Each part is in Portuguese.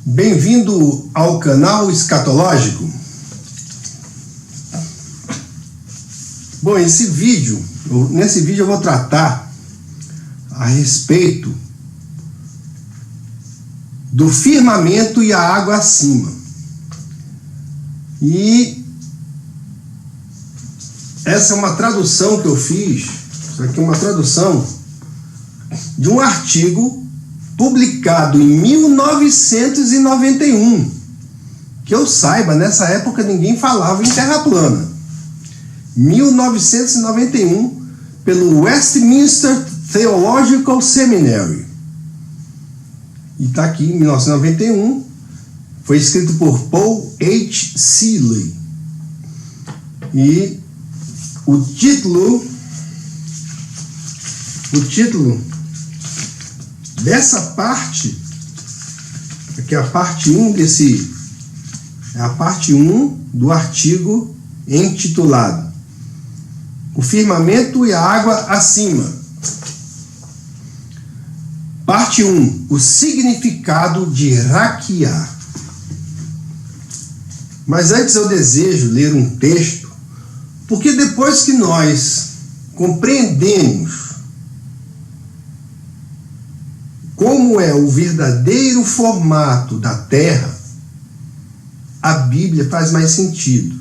Bem-vindo ao canal Escatológico. Bom, nesse vídeo eu vou tratar a respeito do firmamento e a água acima. E essa é uma tradução que eu fiz, isso aqui é uma tradução de um artigo publicado em 1991. Que eu saiba, nessa época ninguém falava em terra plana. 1991, pelo Westminster Theological Seminary. E está aqui, em 1991, foi escrito por Paul H. Seeley. E o título dessa parte, aqui é a parte 1 é a parte 1 do artigo intitulado O Firmamento e a Água Acima. Parte 1, o significado de raquear. Mas antes eu desejo ler um texto, porque depois que nós compreendemos como é o verdadeiro formato da Terra, a Bíblia faz mais sentido.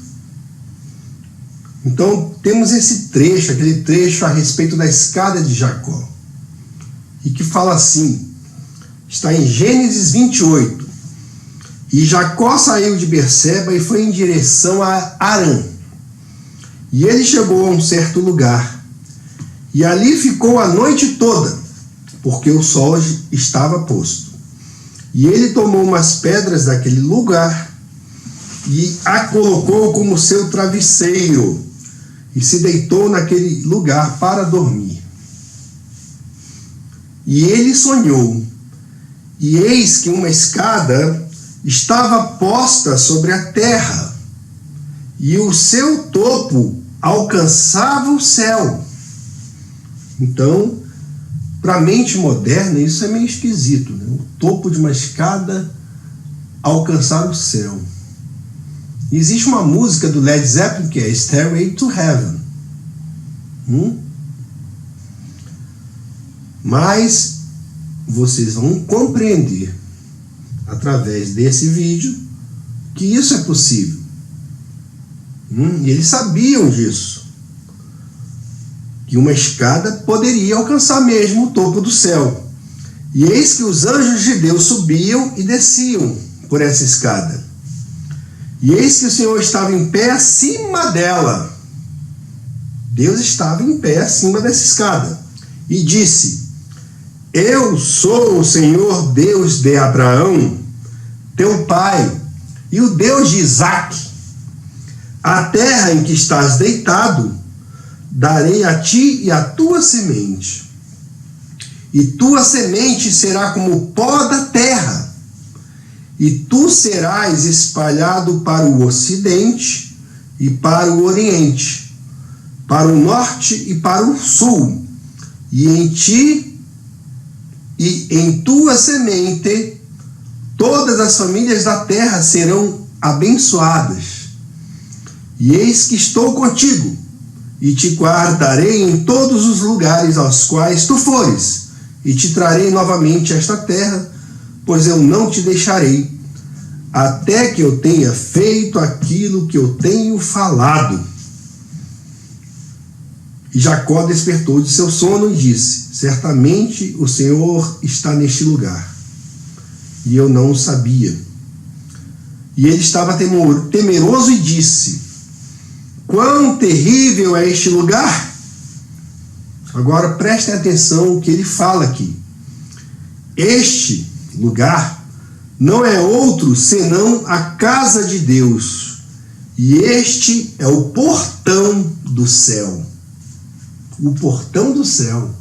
Então, temos esse trecho, aquele trecho a respeito da escada de Jacó, e que fala assim, está em Gênesis 28, e Jacó saiu de Berseba e foi em direção a Harã. E ele chegou a um certo lugar, e ali ficou a noite toda, porque o sol estava posto. E ele tomou umas pedras daquele lugar e a colocou como seu travesseiro e se deitou naquele lugar para dormir. E ele sonhou, e eis que uma escada estava posta sobre a terra, e o seu topo alcançava o céu. Então, para a mente moderna, isso é meio esquisito, né? O topo de uma escada alcançar o céu. Existe uma música do Led Zeppelin que é Stairway to Heaven. Mas vocês vão compreender, através desse vídeo, que isso é possível. E eles sabiam disso. Que uma escada poderia alcançar mesmo o topo do céu. E eis que os anjos de Deus subiam e desciam por essa escada. E eis que o Senhor estava em pé acima dela. Deus estava em pé acima dessa escada. E disse: Eu sou o Senhor Deus de Abraão, teu pai, e o Deus de Isaque. A terra em que estás deitado darei a ti e a tua semente, e tua semente será como o pó da terra, e tu serás espalhado para o ocidente e para o oriente, para o norte e para o sul, e em ti e em tua semente todas as famílias da terra serão abençoadas. E eis que estou contigo, e te guardarei em todos os lugares aos quais tu fores, e te trarei novamente a esta terra, pois eu não te deixarei, até que eu tenha feito aquilo que eu tenho falado. E Jacó despertou de seu sono e disse: Certamente o Senhor está neste lugar, e eu não o sabia. E ele estava temeroso e disse: Quão terrível é este lugar! Agora prestem atenção no que ele fala aqui. Este lugar não é outro senão a casa de Deus, e este é o portão do céu. O portão do céu.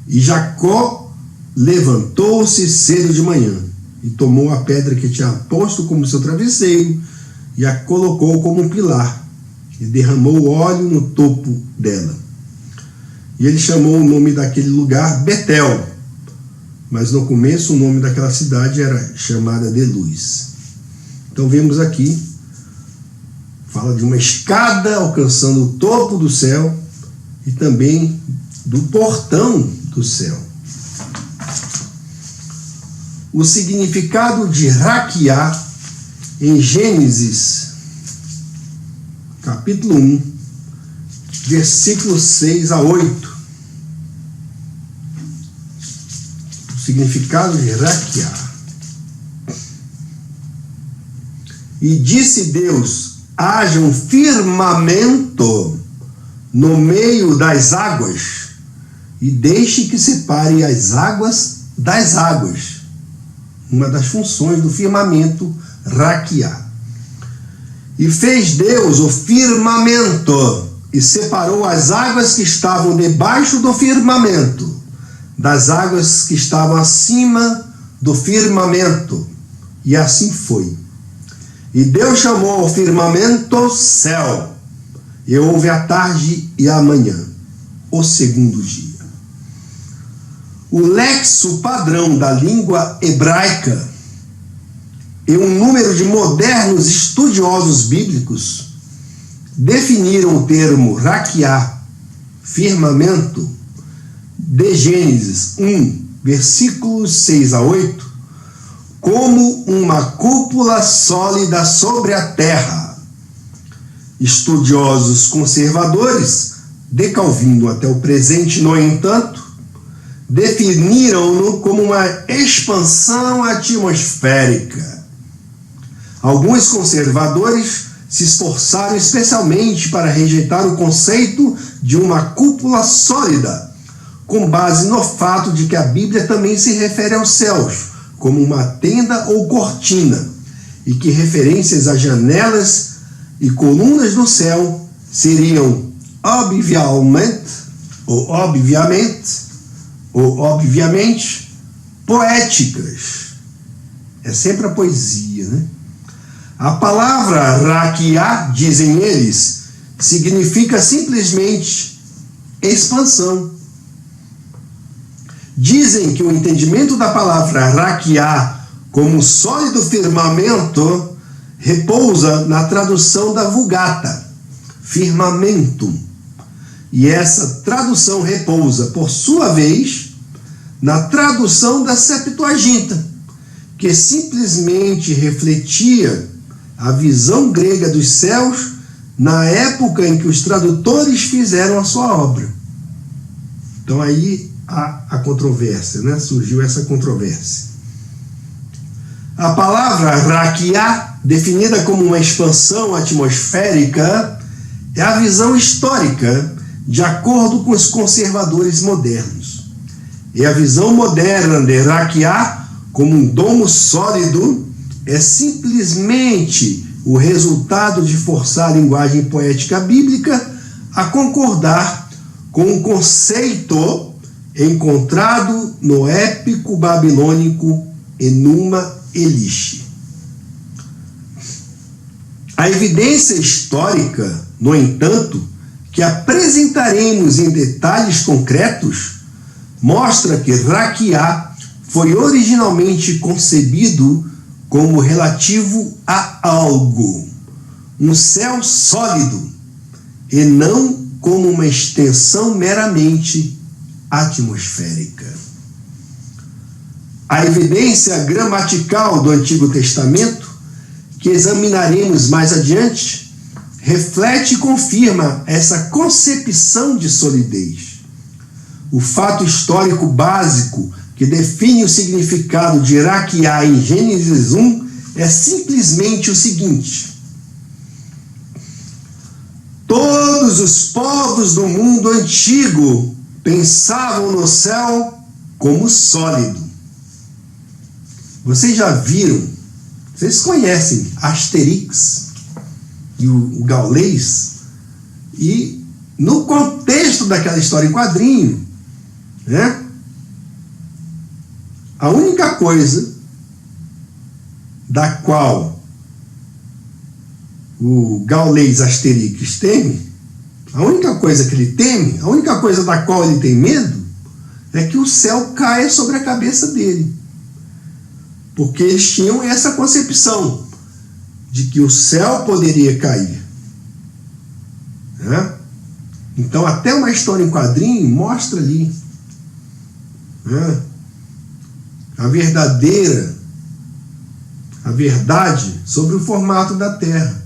E Jacó levantou-se cedo de manhã, e tomou a pedra que tinha posto como seu travesseiro, e a colocou como um pilar, e derramou óleo no topo dela. E ele chamou o nome daquele lugar Betel, mas no começo o nome daquela cidade era chamada de Luz. Então vemos aqui, fala de uma escada alcançando o topo do céu e também do portão do céu. O significado de Raquiá em Gênesis, capítulo 1, versículos 6 a 8. O significado de Raquiá. E disse Deus: haja um firmamento no meio das águas, e deixe que separe as águas das águas. Uma das funções do firmamento, Raquiá. E fez Deus o firmamento, e separou as águas que estavam debaixo do firmamento, das águas que estavam acima do firmamento. E assim foi. E Deus chamou ao firmamento céu, e houve a tarde e a manhã, o segundo dia. O lexo padrão da língua hebraica e um número de modernos estudiosos bíblicos definiram o termo Raquiá, firmamento, de Gênesis 1, versículos 6 a 8, como uma cúpula sólida sobre a terra. Estudiosos conservadores, de Calvino até o presente, no entanto, definiram-no como uma expansão atmosférica. Alguns conservadores se esforçaram especialmente para rejeitar o conceito de uma cúpula sólida, com base no fato de que a Bíblia também se refere aos céus como uma tenda ou cortina, e que referências às janelas e colunas do céu seriam obviamente poéticas. É sempre a poesia, né? A palavra Raquiá, dizem eles, significa simplesmente expansão. Dizem que o entendimento da palavra Raquiá como sólido firmamento repousa na tradução da Vulgata, firmamento. E essa tradução repousa, por sua vez, na tradução da Septuaginta, que simplesmente refletia a visão grega dos céus na época em que os tradutores fizeram a sua obra. Então aí há a controvérsia, né? Surgiu essa controvérsia. A palavra Raquiá, definida como uma expansão atmosférica, é a visão histórica de acordo com os conservadores modernos. E a visão moderna de Raquiá como um domo sólido é simplesmente o resultado de forçar a linguagem poética bíblica a concordar com um conceito encontrado no épico babilônico Enuma Elish. A evidência histórica, no entanto, que apresentaremos em detalhes concretos, mostra que Raquiá foi originalmente concebido como relativo a algo, um céu sólido, e não como uma extensão meramente atmosférica. A evidência gramatical do Antigo Testamento, que examinaremos mais adiante, reflete e confirma essa concepção de solidez. O fato histórico básico que define o significado de Raquiá em Gênesis 1 é simplesmente o seguinte: todos os povos do mundo antigo pensavam no céu como sólido. Vocês já viram, vocês conhecem Asterix e o Gaulês, e no contexto daquela história em quadrinho, né, a única coisa da qual o Gaulês Asterix teme, a única coisa que ele teme, a única coisa da qual ele tem medo, é que o céu caia sobre a cabeça dele. Porque eles tinham essa concepção de que o céu poderia cair. Né? Então, até uma história em quadrinho mostra ali, né, a verdade sobre o formato da Terra.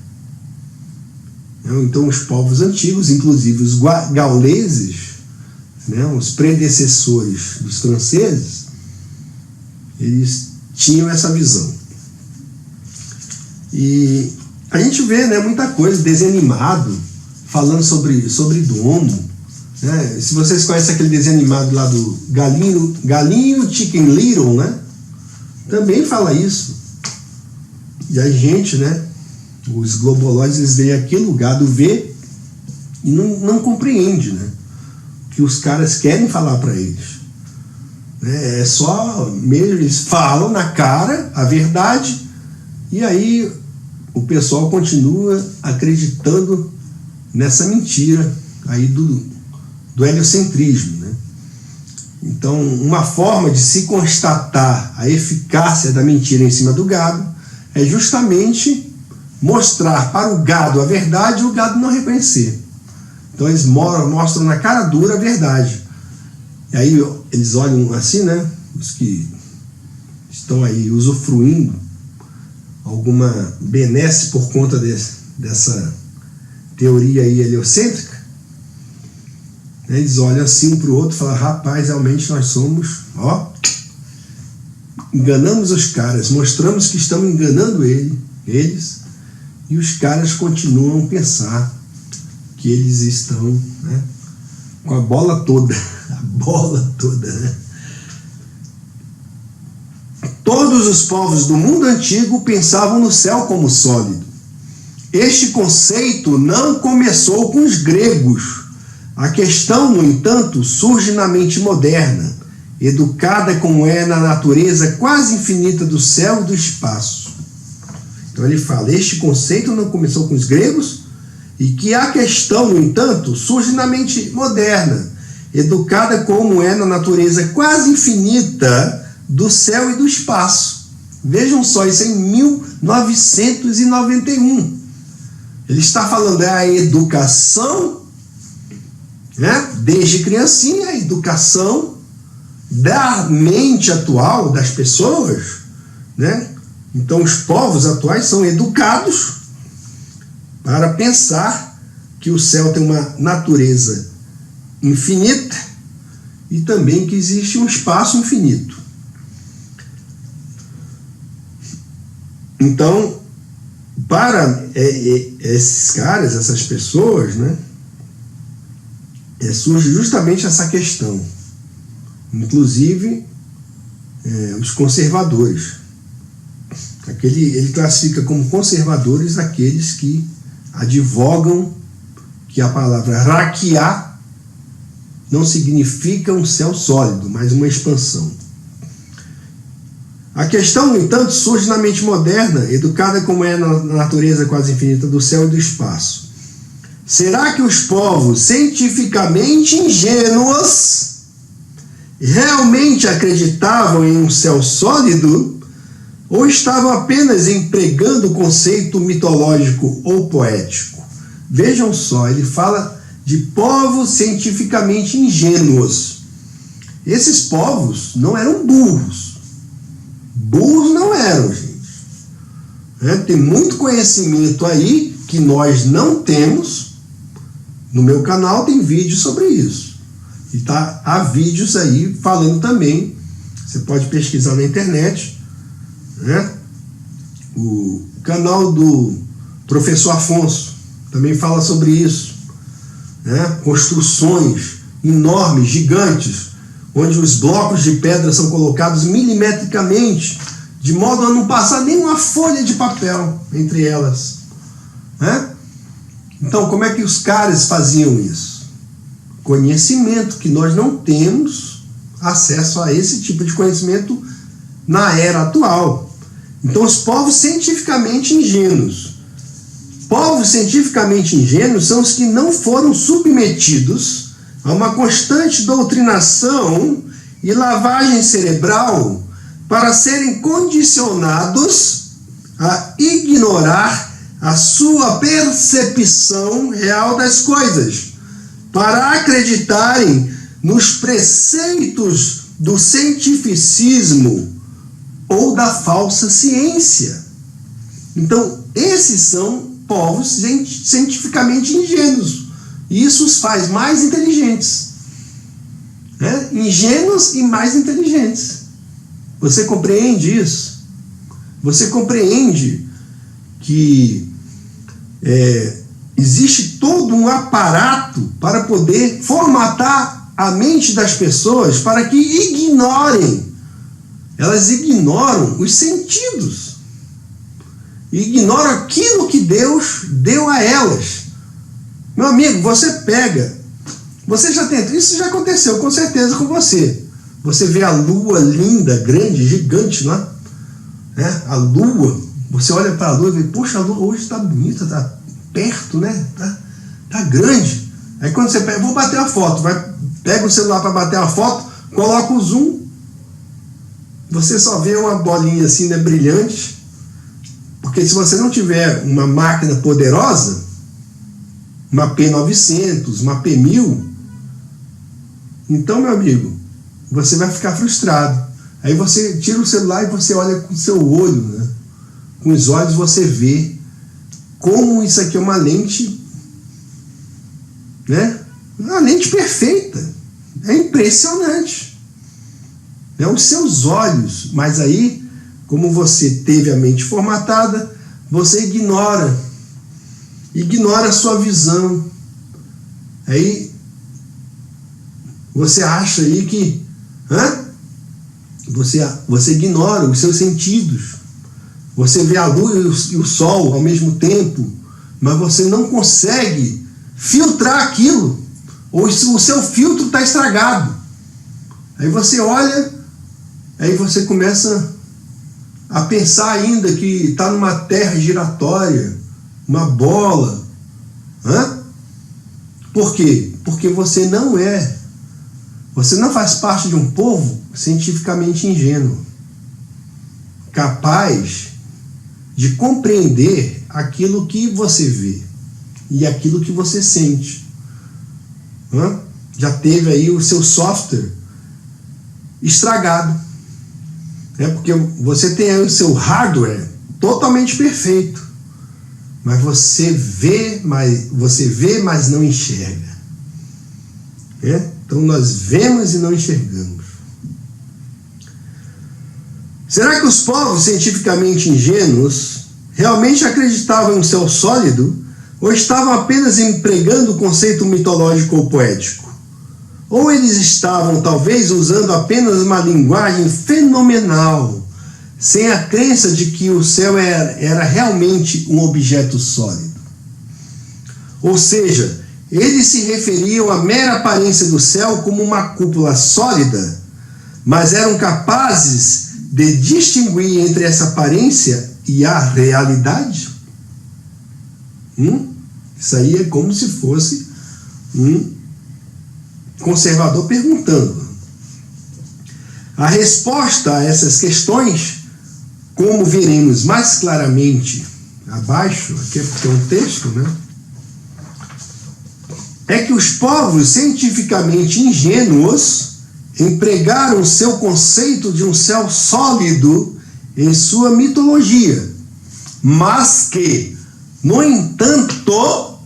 Então, os povos antigos, inclusive os gauleses, né, os predecessores dos franceses, eles tinham essa visão. E a gente vê, né, muita coisa, desenho animado, falando sobre domo. Né? Se vocês conhecem aquele desenho animado lá do Galinho Chicken Little, né? Também fala isso. E a gente, né, os globolóides, eles veem aquele lugar do ver e não compreende, né, que os caras querem falar para eles. É só mesmo, eles falam na cara a verdade, e aí o pessoal continua acreditando nessa mentira aí do heliocentrismo, né? Então, uma forma de se constatar a eficácia da mentira em cima do gado é justamente mostrar para o gado a verdade e o gado não reconhecer. Então eles mostram na cara dura a verdade. E aí eles olham assim, né? Os que estão aí usufruindo alguma benesse por conta dessa teoria aí heliocêntrica, né? Eles olham assim um para o outro e falam: rapaz, realmente nós somos, enganamos os caras, mostramos que estamos enganando eles, e os caras continuam a pensar que eles estão, né, com a bola toda, né? Todos os povos do mundo antigo pensavam no céu como sólido. Este conceito não começou com os gregos. A questão, no entanto, surge na mente moderna, educada como é na natureza quase infinita do céu e do espaço. Então ele fala, este conceito não começou com os gregos, e que a questão, no entanto, surge na mente moderna, educada como é na natureza quase infinita do céu e do espaço. Vejam só, isso é em 1991. Ele está falando a educação, né, desde criancinha, a educação da mente atual das pessoas, né? Então os povos atuais são educados para pensar que o céu tem uma natureza infinita e também que existe um espaço infinito. Então, para esses caras, essas pessoas, né, surge justamente essa questão. Inclusive, os conservadores. Ele classifica como conservadores aqueles que advogam que a palavra raquiá não significa um céu sólido, mas uma expansão. A questão, no entanto, surge na mente moderna, educada como é na natureza quase infinita do céu e do espaço. Será que os povos cientificamente ingênuos realmente acreditavam em um céu sólido ou estavam apenas empregando o conceito mitológico ou poético? Vejam só, ele fala de povos cientificamente ingênuos. Esses povos não eram burros. Burros não eram, gente. Tem muito conhecimento aí que nós não temos. No meu canal tem vídeo sobre isso. E há vídeos aí falando também. Você pode pesquisar na internet, né? O canal do professor Afonso também fala sobre isso, né? Construções enormes, gigantes, onde os blocos de pedra são colocados milimetricamente, de modo a não passar nem uma folha de papel entre elas, né? Então, como é que os caras faziam isso? Conhecimento, que nós não temos acesso a esse tipo de conhecimento na era atual. Então, os povos cientificamente ingênuos. Povos cientificamente ingênuos são os que não foram submetidos a uma constante doutrinação e lavagem cerebral para serem condicionados a ignorar a sua percepção real das coisas, para acreditarem nos preceitos do cientificismo ou da falsa ciência. Então, esses são povos cientificamente ingênuos. E isso os faz mais inteligentes. Né? Ingênuos e mais inteligentes. Você compreende isso? Você compreende que existe todo um aparato para poder formatar a mente das pessoas para que ignorem. Elas ignoram os sentidos. Ignoram aquilo que Deus deu a elas. Meu amigo, você pega. Você já tentou. Isso já aconteceu com certeza com você. Você vê a lua linda, grande, gigante lá. Né? A lua. Você olha para a lua e vê, poxa, a lua hoje está bonita, está perto, né? Tá grande. Aí quando você pega, vou bater a foto, pega o celular para bater a foto, coloca o zoom, você só vê uma bolinha assim, né, brilhante, porque se você não tiver uma máquina poderosa, uma P900, uma P1000, então, meu amigo, você vai ficar frustrado. Aí você tira o celular e você olha com o seu olho, né? Com os olhos você vê como isso aqui é uma lente, né? Uma lente perfeita. É impressionante. É os seus olhos. Mas aí, como você teve a mente formatada, você ignora a sua visão. Aí você acha aí que você ignora os seus sentidos. Você vê a luz e o sol ao mesmo tempo, mas você não consegue filtrar aquilo, ou o seu filtro está estragado. Aí você olha, aí você começa a pensar ainda que está numa terra giratória, uma bola. Por quê? Porque você não faz parte de um povo cientificamente ingênuo, capaz de compreender aquilo que você vê e aquilo que você sente. Já teve aí o seu software estragado. Porque você tem aí o seu hardware totalmente perfeito, mas você vê, mas não enxerga. Então nós vemos e não enxergamos. Será que os povos cientificamente ingênuos realmente acreditavam em um céu sólido ou estavam apenas empregando o conceito mitológico ou poético? Ou eles estavam talvez usando apenas uma linguagem fenomenal, sem a crença de que o céu era realmente um objeto sólido? Ou seja, eles se referiam à mera aparência do céu como uma cúpula sólida, mas eram capazes de distinguir entre essa aparência e a realidade? Isso aí é como se fosse um conservador perguntando. A resposta a essas questões, como veremos mais claramente abaixo, aqui é porque é um texto, né? É que os povos cientificamente ingênuos empregaram o seu conceito de um céu sólido em sua mitologia, mas que, no entanto,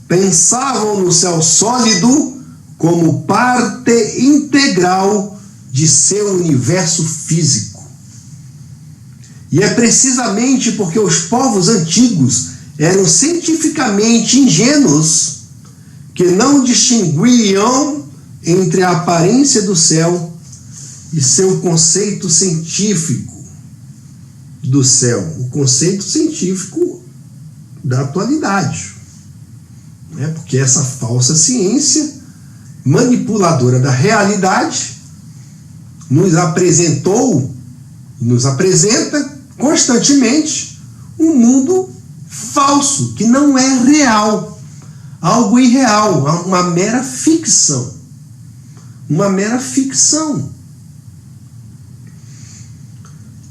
pensavam no céu sólido como parte integral de seu universo físico. E é precisamente porque os povos antigos eram cientificamente ingênuos que não distinguiam entre a aparência do céu e seu conceito científico do céu, o conceito científico da atualidade. Porque essa falsa ciência manipuladora da realidade nos apresentou, nos apresenta constantemente um mundo falso, que não é real, algo irreal, uma mera ficção. Uma mera ficção.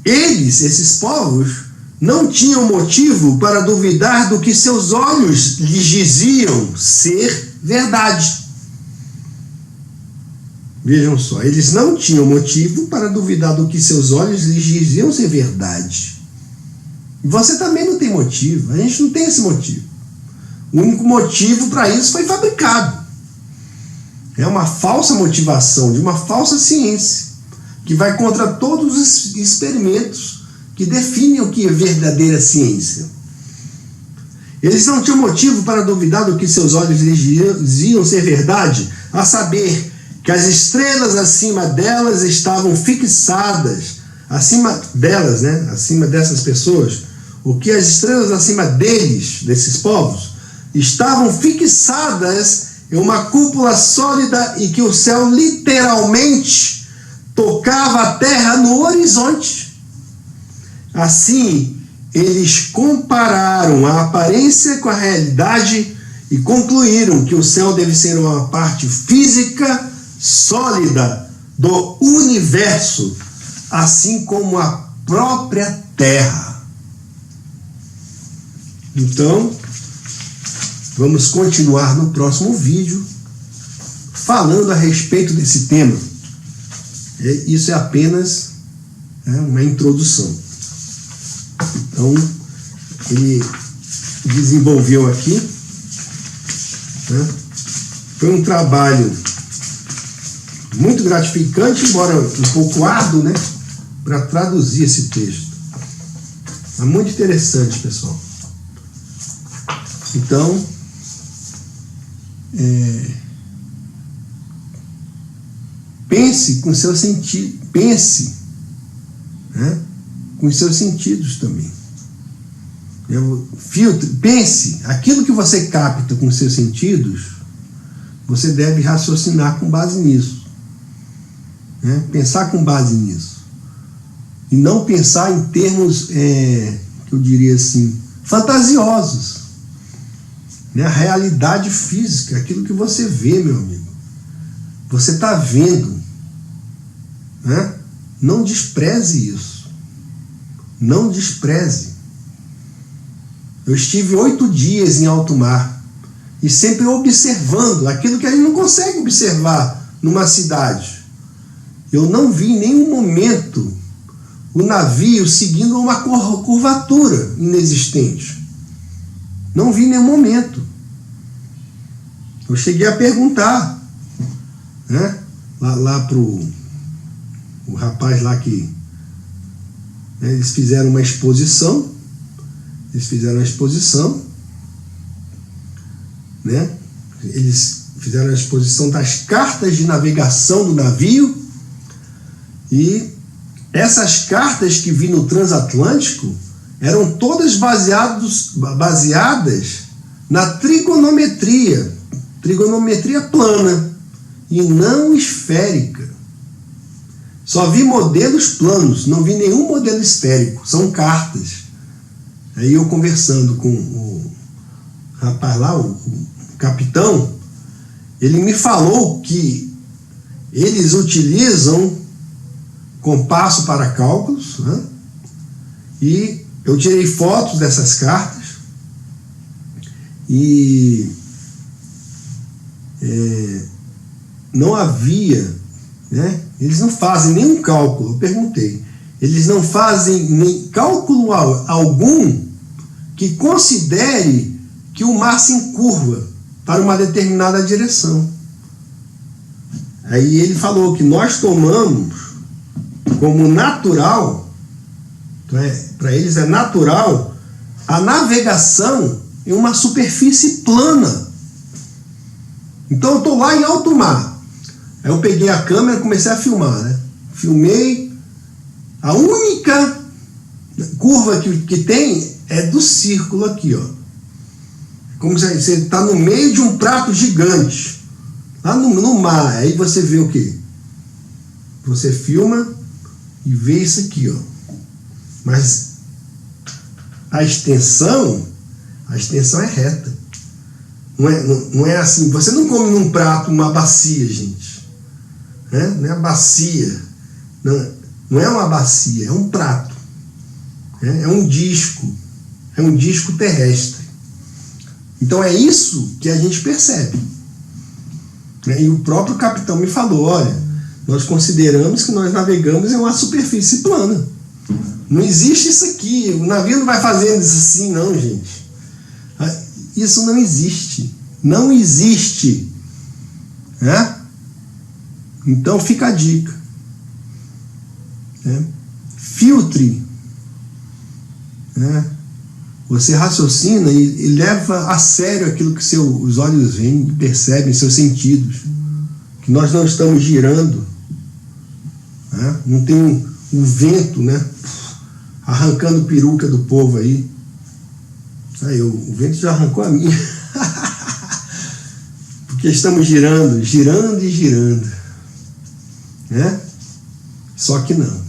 esses povos, não tinham motivo para duvidar do que seus olhos lhes diziam ser verdade. Vejam só, eles não tinham motivo para duvidar do que seus olhos lhes diziam ser verdade. E você também não tem motivo, a gente não tem esse motivo. O único motivo para isso foi fabricado. É uma falsa motivação, de uma falsa ciência, que vai contra todos os experimentos que definem o que é verdadeira ciência. Eles não tinham motivo para duvidar do que seus olhos lhes diziam ser verdade, a saber, que as estrelas acima delas estavam fixadas, acima delas, né? Acima dessas pessoas, o que as estrelas acima deles, desses povos, estavam fixadas em uma cúpula sólida e que o céu literalmente tocava a terra no horizonte. Assim, eles compararam a aparência com a realidade e concluíram que o céu deve ser uma parte física sólida do universo, assim como a própria Terra. Então, vamos continuar no próximo vídeo falando a respeito desse tema. Isso é apenas uma introdução. Então, ele desenvolveu aqui, foi um trabalho muito gratificante, embora um pouco árduo, né, para traduzir esse texto. É muito interessante, pessoal. Então, pense com seus sentidos, pense, com os seus sentidos também. Filtre, pense, aquilo que você capta com seus sentidos, você deve raciocinar com base nisso. Pensar com base nisso. E não pensar em termos, que eu diria assim, fantasiosos. A realidade física, aquilo que você vê, meu amigo. Você está vendo. Não despreze isso. Não despreze. Eu estive 8 dias em alto mar e sempre observando aquilo que a gente não consegue observar numa cidade. Eu não vi em nenhum momento o navio seguindo uma curvatura inexistente. Não vi em nenhum momento. Eu cheguei a perguntar, lá pro o rapaz lá que eles fizeram uma exposição. Eles fizeram a exposição, Eles fizeram a exposição das cartas de navegação do navio, e essas cartas que vi no transatlântico eram todas baseadas na trigonometria plana e não esférica. Só vi modelos planos, não vi nenhum modelo esférico, são cartas. Aí eu conversando com o rapaz lá, o capitão, ele me falou que eles utilizam compasso para cálculos, e eu tirei fotos dessas cartas e não havia, eles não fazem nenhum cálculo. Eu perguntei, eles não fazem nem cálculo algum que considere que o mar se encurva para uma determinada direção. Aí ele falou que nós tomamos como natural, para eles é natural, a navegação em uma superfície plana. Então eu estou lá em alto mar. Aí eu peguei a câmera e comecei a filmar, Filmei. A única curva que tem é do círculo aqui, Como se você está no meio de um prato gigante, lá no mar. Aí você vê o quê? Você filma e vê isso aqui, Mas a extensão é reta. Não é assim. Você não come num prato uma bacia, gente. Não é bacia. Não é uma bacia, é um prato. É um disco terrestre. Então é isso que a gente percebe. E o próprio capitão me falou, olha, nós consideramos que nós navegamos em uma superfície plana. Não existe isso aqui, o navio não vai fazendo isso assim, não, gente. Isso não existe. Não existe. Né? Então fica a dica. Né? Filtre. Né? Você raciocina e leva a sério aquilo que os olhos veem e percebem, seus sentidos. Que nós não estamos girando. Né? Não tem um vento, né? Arrancando peruca do povo aí. O vento já arrancou a minha. Porque estamos girando e girando. Né? Só que não.